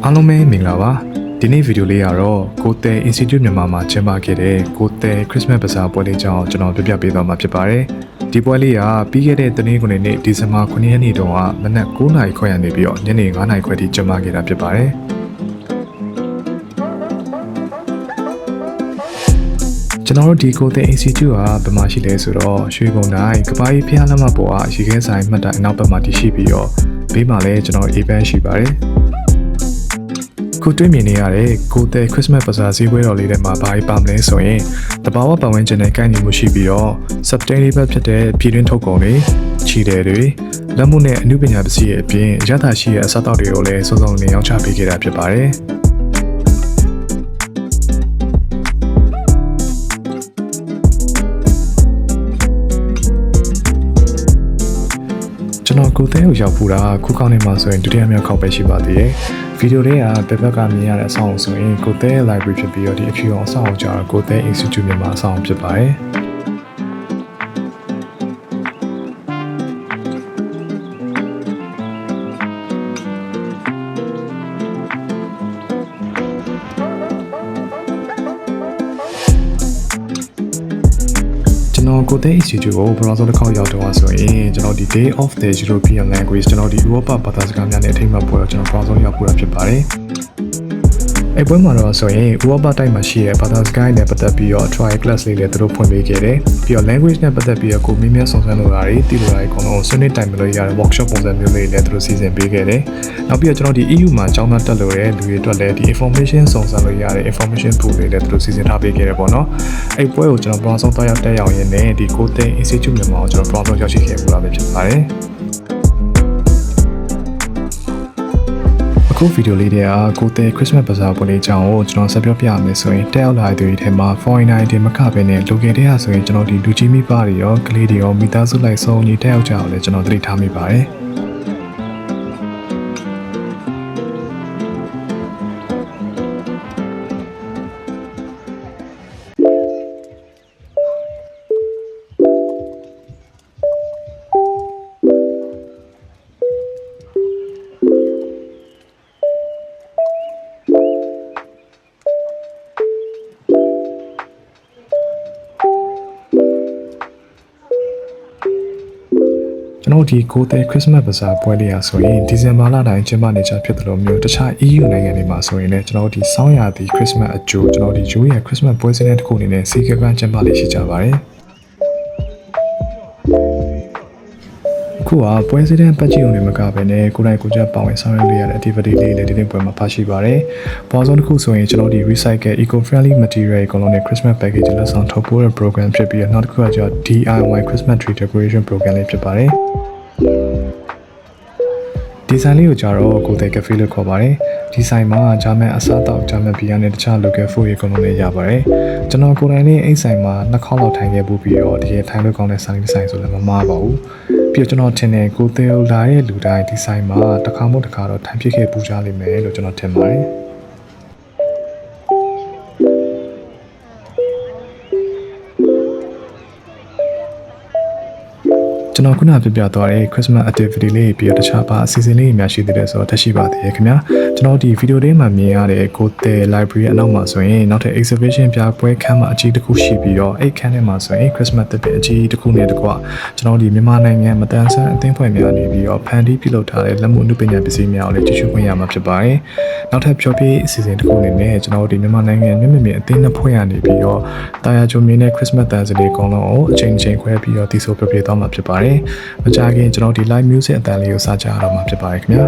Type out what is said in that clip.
အားလုံးပဲမင်္ဂလာပါဒီနေ့ဗီဒီယိုလေးကတော့ကိုတဲ Institute မြန်မာမှာကျင်းပခဲ့တဲ့ကိုတဲ Christmas Bazaar ပွဲလေးကြောင်းကျွန်တော်ပြပြပေးသွားမှာဖြစ်ပါတယ်ဒီပွဲလေးကပြီးခဲ့တဲ့တနင်္ဂနွေနေ့ဒီဇင်ဘာ9ရက်နေ့တုန်းကမနက်9:00နာရီခွဲရနေပြီးတော့ညနေ9:00နာရီခွဲထိကျင်းပခဲ့တာဖြစ်ပါတယ်ကျွန်တော်တို့ဒီကိုတဲ Institute ကဘယ်မှာရှိလဲဆိုတော့ရွှေဘုံတိုင်းကပားကြီးဖျားလမ်းမပေါ်ကရေခဲဆိုင်မှတ်တိုင်နောက်ဘက်မှာတည်ရှိပြီးတော့ဘေးမှာလည်းကျွန်တော် event ရှိပါတယ်ကိုတွေ့မြင်နေရတဲ့ကိုတဲ Christmas Bazaar ဈေးပွဲတော်လေးထဲမှာဘာကြီးပါမလဲဆိုရင်တဘာဝပတ်ဝန်းကျင်နဲ့ကိုက်ညီမှုရှိပြီးတော့ sustainable ဖြစ်တဲ့ပြည်တွင်းထုတ်ကုန်တွေချီတယ်တွေလက်မှုနဲ့အမှုပညာပစ္စည်းရဲ့အပြင်ရသရှိရဲ့အစားအသောက်တွေကိုလည်းစုံစုံလင်ရောင်းချပေးခဲ့တာဖြစ်ပါတယ်ကျွန်တော်ကိုတဲကိုရောက်ဖူးတာခုကောင်းနေမှာဆိုရင်ဒုတိယမြောက်ခေါက်ပဲရှိပါသေးတယ်ဗီဒီယိုလေးကဘက်ဘက်ကမြင်ရတဲ့အဆောင်အုံဆိုရင်ကိုတဲ library ဖြစ်ပြီးတော့ဒီအဖြူအောင်အဆောင်အုံကျတော့ကိုတဲ Institute မြန်မာအဆောင်အုံဖြစ်ပါတယ်ကျွန်တော်ကိုတဲ Institute ကိုပထမဆုံးတစ်ခေါက်ရောက်တော့ဆိုရင်ကျွန်တော်ဒီ Day of the European Language ကျွန်တော်ဒီ Europa ဘာသာစကားများနဲ့အထိမ်းအမှတ်ပွဲတော့ကျွန်တော်ပထမဆုံးရောက်ဖို့ဖြစ်ပါတယ်အဲ့ပွဲမှာတော့ဆိုရင် Europa တိုက်မှာရှိတဲ့ဘာသာစကားနဲ့ပတ်သက်ပြီးတော့ trial class လေးလည်းသူတို့ဖွင့်ပေးခဲ့တယ်ပြီးတော့ language နဲ့ပတ်သက်ပြီးတော့ကိုမင်းများဆောင်စမ်းလို့ရတယ်တည်လို့ရတယ်အကုန်လုံးဆွေးနွေးတိုင်မလို့ရတဲ့ workshop ပုံစံမျိုးလေးလည်းသူတို့စီစဉ်ပေးခဲ့တယ်နောက်ပြီးတော့ကျွန်တော်ဒီ EU မှာကျောင်းသားတက်လို့ရတဲ့လူတွေအတွက်လည်းဒီ information ဆောင်စမ်းလို့ရတဲ့ information pool တွေလည်းသူတို့စီစဉ်ထားပေးခဲ့တယ်ပေါ့နော်အဲ့ပွဲကိုကျွန်တော်ပထမဆုံးတက်ရောက်ရင်းနဲ့ဒီကိုတဲ Institute မြန်မာကိုကျွန်တော်ပထမဆုံးရောက်ရှိခဲ့ပူလာပဲဖြစ်ပါတယ်အခုဗီဒီယိုလေးတွေကကိုတဲ Christmas Bazaar ပွဲလေးအကြောင်းကိုကျွန်တော်ဆက်ပြောပြရမယ်ဆိုရင်တက်ရောက်လာတဲ့သူတွေထဲမှာ foreigner တွေမကဘဲနဲ့ local တွေကဆိုရင်ကျွန်တော်ဒီလူကြီးမိဘတွေရောကလေးတွေရောမိသားစုလိုက်စုံညီတက်ရောက်ကြအောင်လည်းကျွန်တော်သတိထားမိပါတယ်ကျွန်တော်ဒီကိုတဲ Christmas Bazaar ပွဲလေးရဆိုရင်ဒီဇင်ဘာလတိုင်းကျင်းပနေကြဖြစ်တယ်လို့မျိုးတခြား EU နိုင်ငံတွေမှာဆိုရင်လည်းကျွန်တော်ဒီစောင်းရာသီ Christmas အကျိုးကျွန်တော်ဒီဂျိုးရဲ့ Christmas ပွဲစဉ်တစ်ခုအနေနဲ့စီကပန်းကျင်းပလေးရှိကြပါတယ်အခုကပွဲစဉ်တဲ့ပတ်ကြည့်ုံနဲ့မကဘဲနဲ့ကိုယ်တိုင်ကိုယ်ကျပါဝင်ဆောင်ရွက်လို့ရတဲ့ activity လေးလည်းဒီနေ့ပွဲမှာပါရှိပါတယ်။ပေါ်ဆုံးတစ်ခုဆိုရင်ကျွန်တော်ဒီ recycle eco-friendly material အကုန်လုံးနဲ့ Christmas package လက်ဆောင်ထုတ်ပို့တဲ့ program ဖြစ်ပြီးတော့နောက်တစ်ခုကကျတော့ DIY Christmas tree decoration program လေးဖြစ်ပါတယ်။ဒီဆိုင်လေးကိုကြတော့ကိုတဲ cafe လို့ခေါ်ပါတယ်။ဒီဆိုင်မှာဂျာမန်အစားအသောက်ဂျာမန်ဘီယာနဲ့တခြား local food တွေအကုန်လုံးလည်းရပါတယ်။ကျွန်တော်ကိုယ်တိုင်လေးအိမ်ဆိုင်မှာ2ခေါက်လောက်ထိုင်ခဲ့ပြီးတော့တကယ်ထိုင်လို့ကောင်းတဲ့ဆိုင်ဆိုလည်းမမှားပါဘူး။ပြီးတော့ကျွန်တော်ထင်တယ်ကိုတဲလာရဲ့လူတိုင်းဒီဆိုင်မှာတစ်ခါမှတစ်ခါတော့ထိုင်ဖြစ်ခဲ့ပူကြလိမ့်မယ်လို့ကျွန်တော်ထင်ပါတယ်ကျွန်တော်ခုနပြသွားတဲ့ Christmas activity လေးပြီးတော့တခြားပါအစီအစဉ်လေးတွေများရှိသေးတယ်ဆိုတော့တက်ရှိပါသေးတယ်ခင်ဗျာကျွန်တော်ဒီဗီဒီယိုလေးမှာမြင်ရတဲ့ကိုတဲ library အနောက်မှာဆိုရင်နောက်ထပ် exhibition ပြပွဲခန်းမှာအကြီးတစ်ခုရှိပြီးတော့အဲ့ခန်းထဲမှာဆိုရင် Christmas တစ်ပင်အကြီးတစ်ခုနဲ့တကွကျွန်တော်ဒီမြန်မာနိုင်ငံမတန်ဆန်းအသင်းဖွဲ့များနေပြီးတော့ဖန်တီးပြုလုပ်ထားတဲ့လက်မှုအမှုပညာပစ္စည်းများကိုလည်းကြည့်ရှုခွင့်ရမှာဖြစ်ပါတယ်နောက်ထပ်ပြောပြအစီအစဉ်တစ်ခုအနေနဲ့ကျွန်တော်ဒီမြန်မာနိုင်ငံမြင့်မြင့်အသင်းနှစ်ဖွဲ့ရနေပြီးတော့တာယာချုံမြင့်တဲ့ Christmas တန်စလေးအကုန်လုံးကိုအချိန်ခွဲပြီးတော့တည်ဆိုပြပြသွားမှာဖြစ်ပါတယ်မကြခင်ကျွန်တော်ဒီ live music အတန်လေးကိုစကြရတော့မှာဖြစ်ပါတယ်ခင်ဗျာ